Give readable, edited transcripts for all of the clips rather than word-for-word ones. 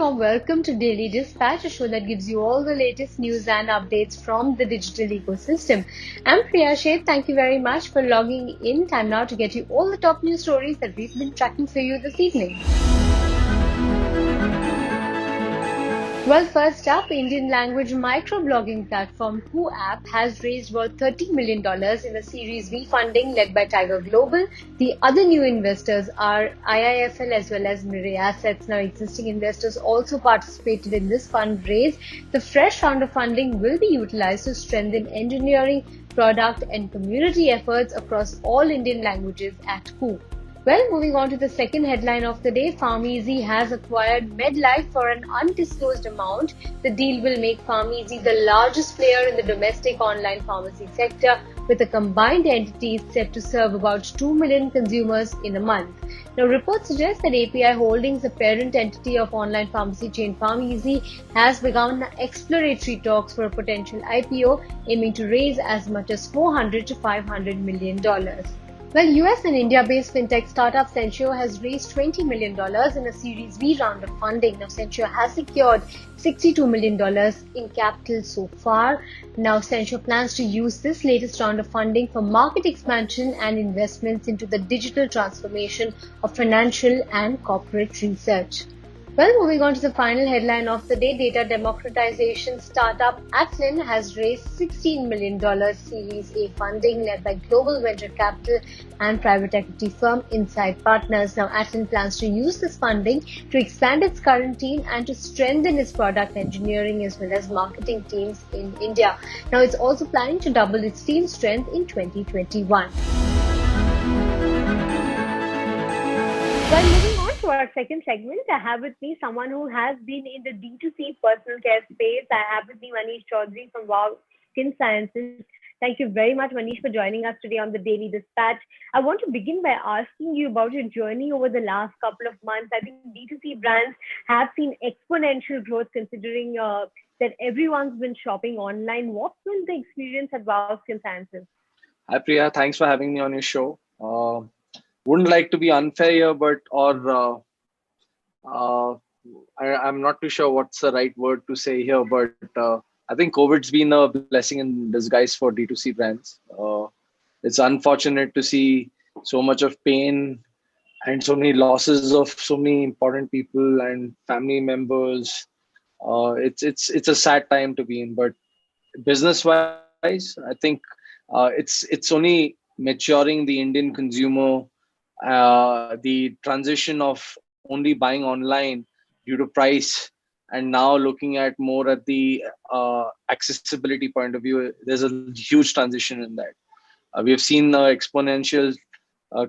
warm welcome to Daily Dispatch, a show that gives you all the latest news and updates from the digital ecosystem. I'm Priya Sheth. Thank you very much for logging in. Time now to get you all the top news stories that we've been tracking for you this evening. Well, first up, Indian language microblogging platform WhoApp has raised worth $30 million in a Series V funding led by Tiger Global. The other new investors are IIFL as well as Mirae Assets. Now, existing investors also participated in this fundraise. The fresh round of funding will be utilized to strengthen engineering, product and community efforts across all Indian languages at Who. Well, moving on to the second headline of the day, PharmEasy has acquired MedLife for an undisclosed amount. The deal will make PharmEasy the largest player in the domestic online pharmacy sector, with a combined entity set to serve about 2 million consumers in a month. Now, reports suggest that API Holdings, the parent entity of online pharmacy chain PharmEasy, has begun exploratory talks for a potential IPO, aiming to raise as much as $400 to $500 million. Well, US and India-based fintech startup Sensio has raised $20 million in a Series V round of funding. Now, Sensio has secured $62 million in capital so far. Now, Sensio plans to use this latest round of funding for market expansion and investments into the digital transformation of financial and corporate research. Well, moving on to the final headline of the day, data democratization startup Atlin has raised $16 million Series A funding led by global venture capital and private equity firm Insight Partners. Now, Atlin plans to use this funding to expand its current team and to strengthen its product engineering as well as marketing teams in India. Now, it's also planning to double its team strength in 2021. Well, moving on to our second segment, I have with me someone who has been in the D2C personal care space. I have with me Manish Chaudhary from Wow Skin Sciences. Thank you very much, Manish, for joining us today on the Daily Dispatch. I want to begin by asking you about your journey over the last couple of months. I think D2C brands have seen exponential growth considering that everyone's been shopping online. What's been the experience at Wow Skin Sciences? Hi, Priya. Thanks for having me on your show. Wouldn't like to be unfair here, but I'm not too sure what's the right word to say here, but I think COVID's been a blessing in disguise for D2C brands. It's unfortunate to see so much of pain and so many losses of so many important people and family members. It's a sad time to be in, but business-wise, I think it's only maturing the Indian consumer. The transition of only buying online due to price and now looking at more at the accessibility point of view, there's a huge transition in that. We have seen exponential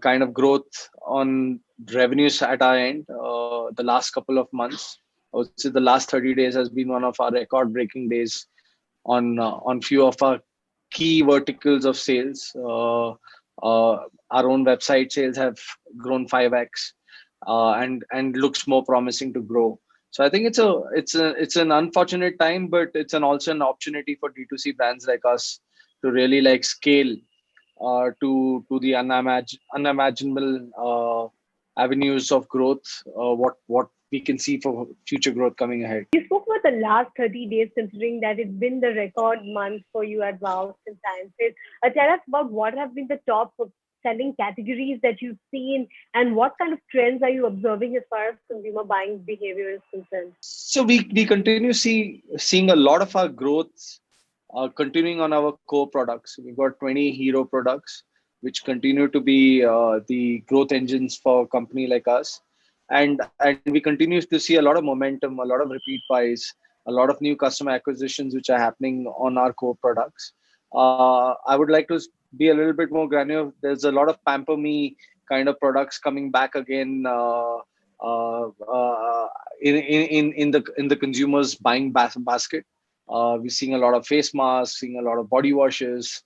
kind of growth on revenues at our end the last couple of months. I would say the last 30 days has been one of our record-breaking days on few of our key verticals of sales. Our own website sales have grown 5x, and looks more promising to grow. So I think it's an unfortunate time, but it's also an opportunity for D2C brands like us to really like scale to the unimaginable avenues of growth. What we can see for future growth coming ahead. You spoke about the last 30 days, considering that it's been the record month for you at Wow Skin Sciences. Tell us about what have been the top selling categories that you've seen, and what kind of trends are you observing as far as consumer buying behavior is concerned? So we continue seeing a lot of our growth continuing on our core products. We've got 20 hero products, which continue to be the growth engines for a company like us. And we continue to see a lot of momentum, a lot of repeat buys, a lot of new customer acquisitions, which are happening on our core products. I would like to be a little bit more granular. There's a lot of Pamper Me kind of products coming back again in the consumer's buying basket. We're seeing a lot of face masks, seeing a lot of body washes,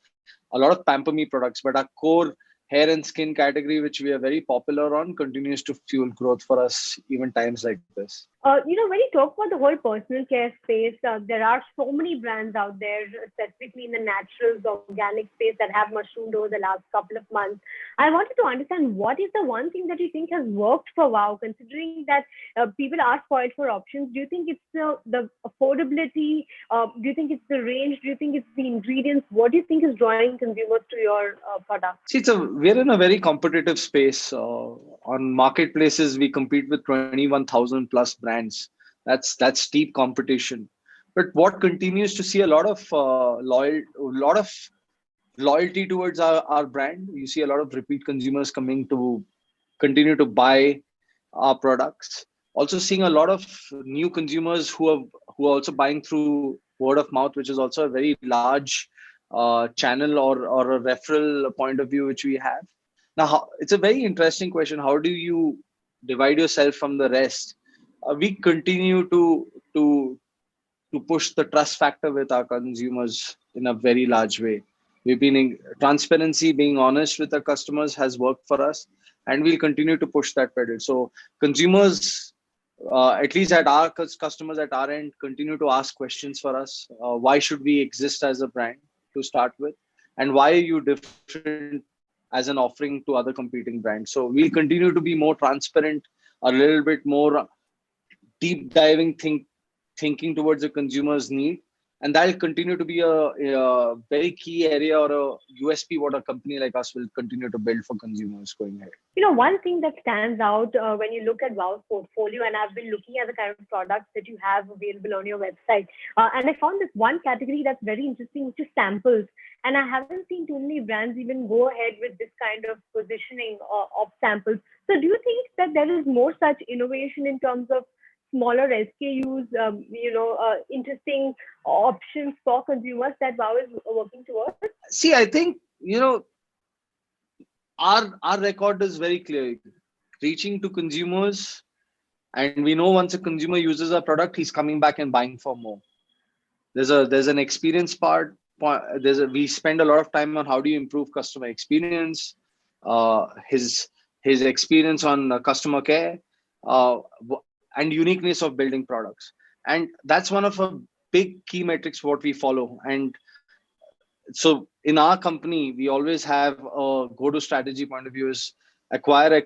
a lot of Pamper Me products, but our core hair and skin category, which we are very popular on, continues to fuel growth for us even times like this. When you talk about the whole personal care space, there are so many brands out there, specifically in the naturals, organic space, that have mushroomed over the last couple of months. I wanted to understand what is the one thing that you think has worked for Wow, considering that people are spoiled for options. Do you think it's the affordability? Do you think it's the range? Do you think it's the ingredients? What do you think is drawing consumers to your product? See, we're in a very competitive space. On marketplaces, we compete with 21,000 plus brands. That's steep competition. But what continues to see a lot of loyalty towards our brand. You see a lot of repeat consumers coming to continue to buy our products. Also seeing a lot of new consumers who are also buying through word of mouth, which is also a very large channel or a referral point of view which we have. Now, it's a very interesting question. How do you divide yourself from the rest? We continue to push the trust factor with our consumers in a very large way. We've been in transparency, being honest with our customers has worked for us, and we'll continue to push that pedal. So consumers, at least at our customers at our end, continue to ask questions for us. Why should we exist as a brand to start with, and why are you different as an offering to other competing brands? So we'll continue to be more transparent, a little bit more deep diving thinking towards the consumer's need, and that'll continue to be a very key area or a USP what a company like us will continue to build for consumers going ahead. One thing that stands out when you look at Wow's portfolio, and I've been looking at the kind of products that you have available on your website, and I found this one category that's very interesting, which is samples. And I haven't seen too many brands even go ahead with this kind of positioning of samples. So, do you think that there is more such innovation in terms of smaller SKUs, interesting options for consumers that Wow is working towards? See, I think our record is very clear, reaching to consumers, and we know once a consumer uses our product, he's coming back and buying for more. There's an experience part. We spend a lot of time on how do you improve customer experience, his experience on customer care, and uniqueness of building products, and that's one of a big key metrics what we follow. And so in our company, we always have a go-to strategy point of view is acquire.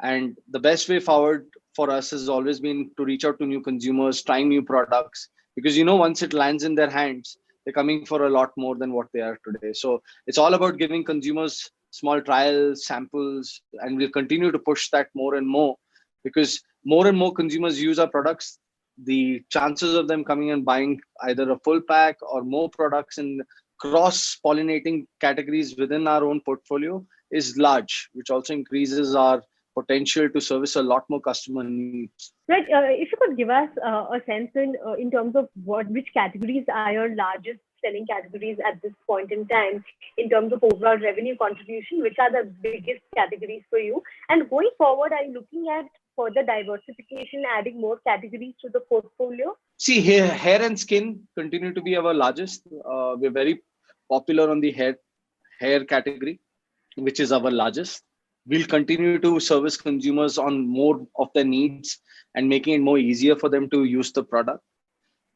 And the best way forward for us has always been to reach out to new consumers, trying new products, because once it lands in their hands, they're coming for a lot more than what they are today. So it's all about giving consumers small trials, samples, and we'll continue to push that more and more, because more and more consumers use our products, the chances of them coming and buying either a full pack or more products in cross-pollinating categories within our own portfolio is large, which also increases our potential to service a lot more customer needs. Right. If you could give us a sense in terms of which categories are your largest selling categories at this point in time, in terms of overall revenue contribution, which are the biggest categories for you? And going forward, are you looking at further diversification, adding more categories to the portfolio? See, hair and skin continue to be our largest. We're very popular on the hair category, which is our largest. We'll continue to service consumers on more of their needs and making it more easier for them to use the product.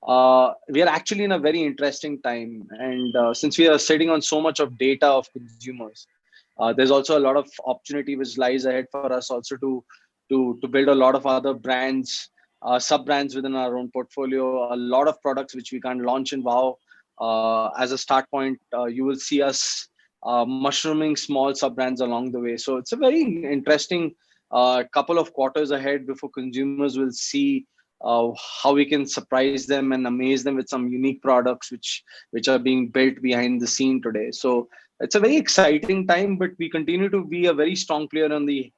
We are actually in a very interesting time, and since we are sitting on so much of data of consumers, there's also a lot of opportunity which lies ahead for us also to build a lot of other brands, sub brands within our own portfolio, a lot of products which we can launch in Wow. As a start point, you will see us mushrooming small sub brands along the way. So it's a very interesting couple of quarters ahead before consumers will see how we can surprise them and amaze them with some unique products which are being built behind the scene today. So it's a very exciting time, but we continue to be a very strong player on the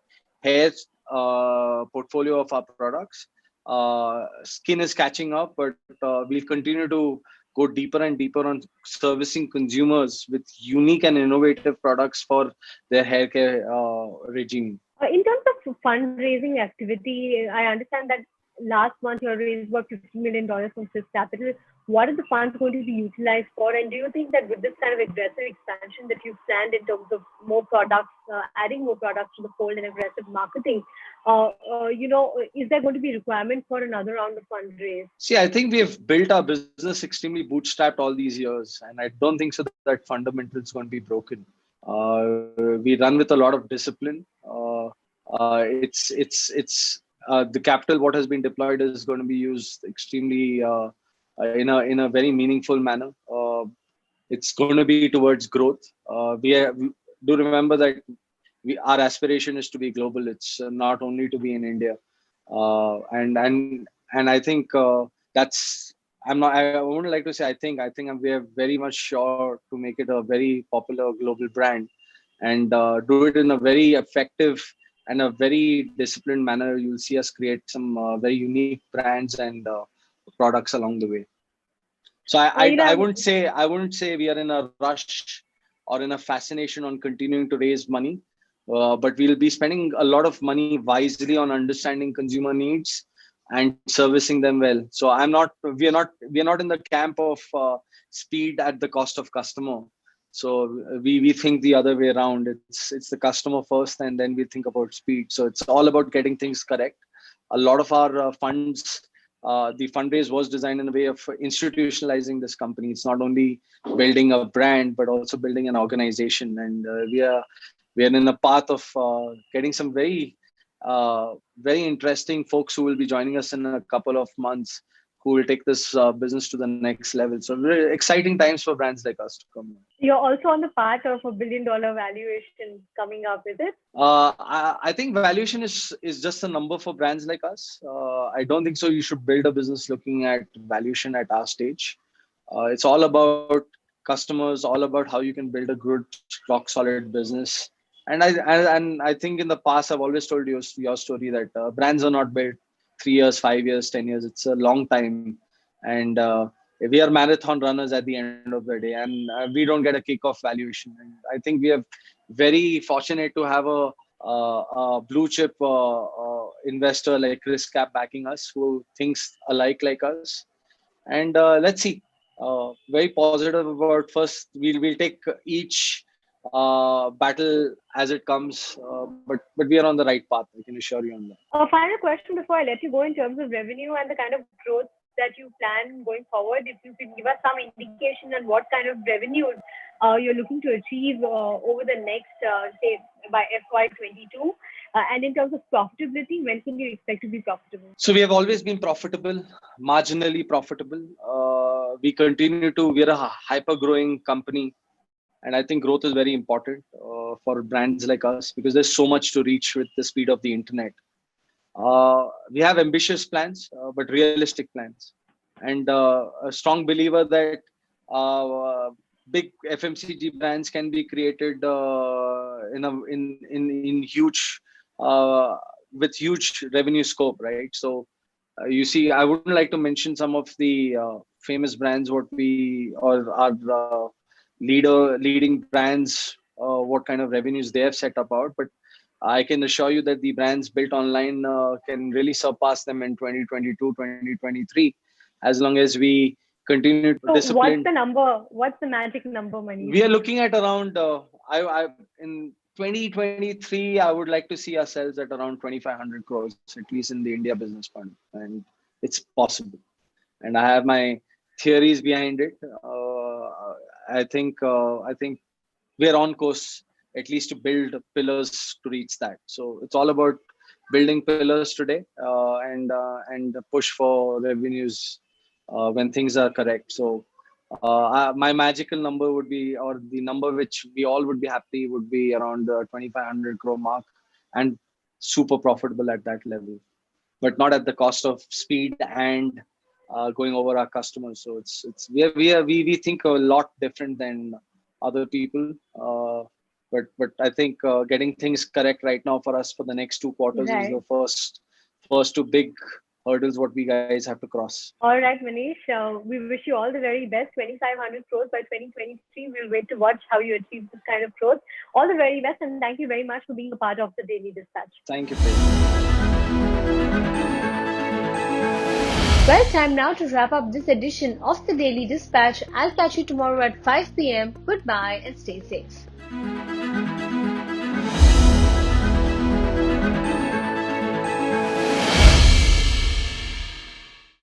hair portfolio of our products. Skin is catching up, but we'll continue to go deeper and deeper on servicing consumers with unique and innovative products for their hair care regime. In terms of fundraising activity, I understand that last month you raised about $50 million from Swiss Capital. What are the funds going to be utilized for? And do you think that with this kind of aggressive expansion that you've planned in terms of more products, adding more products to the fold and aggressive marketing, is there going to be requirement for another round of fundraise? See, I think we have built our business extremely bootstrapped all these years, and I don't think so that fundamental is going to be broken. We run with a lot of discipline. It's the capital what has been deployed is going to be used extremely in a very meaningful manner. It's going to be towards growth. We do remember that our aspiration is to be global. It's not only to be in India, and I think that's. I'm not. I wouldn't like to say. I think we are very much sure to make it a very popular global brand, and do it in a very effective and a very disciplined manner. You'll see us create some very unique brands and products along the way. So I wouldn't say we are in a rush or in a fascination on continuing to raise money, but we'll be spending a lot of money wisely on understanding consumer needs and servicing them well. So we are not in the camp of speed at the cost of customer. So we think the other way around. It's the customer first, and then we think about speed. So it's all about getting things correct. A lot of our funds, the fundraise was designed in a way of institutionalizing this company. It's not only building a brand, but also building an organization. And we are in a path of getting some very interesting folks who will be joining us in a couple of months, who will take this business to the next level. So very exciting times for brands like us to come. You're also on the path of $1 billion valuation coming up, is it? I think valuation is just a number for brands like us. I don't think so. You should build a business looking at valuation at our stage. It's all about customers, all about how you can build a good, rock solid business. And I think in the past I've always told you your story that brands are not built 3 years, 5 years, 10 years. It's a long time, and we are marathon runners at the end of the day, and we don't get a kick off valuation. And I think we are very fortunate to have a blue chip investor like Chris Cap backing us, who thinks alike like us. And let's see. Very positive about. First, we'll take each battle as it comes, but we are on the right path. I can assure you on that. A final question before I let you go in terms of revenue and the kind of growth that you plan going forward. If you could give us some indication on what kind of revenue you're looking to achieve over the next, say, by FY22. And in terms of profitability, when can you expect to be profitable? So we have always been profitable, marginally profitable. We are a hyper growing company. And I think growth is very important for brands like us, because there's so much to reach with the speed of the internet. We have ambitious plans, but realistic plans, and a strong believer that big FMCG brands can be created in huge with huge revenue scope, right? So you see, I wouldn't like to mention some of the famous brands what we or our leading brands, what kind of revenues they have set about, but I can assure you that the brands built online can really surpass them in 2022, 2023, as long as we continue to discipline. What's the number? What's the magic number, Manish? We are looking at around, in 2023, I would like to see ourselves at around 2,500 crores, at least in the India business fund. And it's possible. And I have my theories behind it. I think we are on course at least to build pillars to reach that. So it's all about building pillars today and push for revenues when things are correct. So my magical number would be, or the number which we all would be happy, would be around the 2,500 crore mark, and super profitable at that level, but not at the cost of speed and going over our customers. So we think a lot different than other people. But I think getting things correct right now for us for the next 2 quarters is the first 2 big hurdles what we guys have to cross. All right, Manish. We wish you all the very best. 2,500 crores by 2023. We'll wait to watch how you achieve this kind of growth. All the very best, and thank you very much for being a part of the Daily Dispatch. Thank you. Well, time now to wrap up this edition of the Daily Dispatch. I'll catch you tomorrow at 5 p.m. Goodbye and stay safe.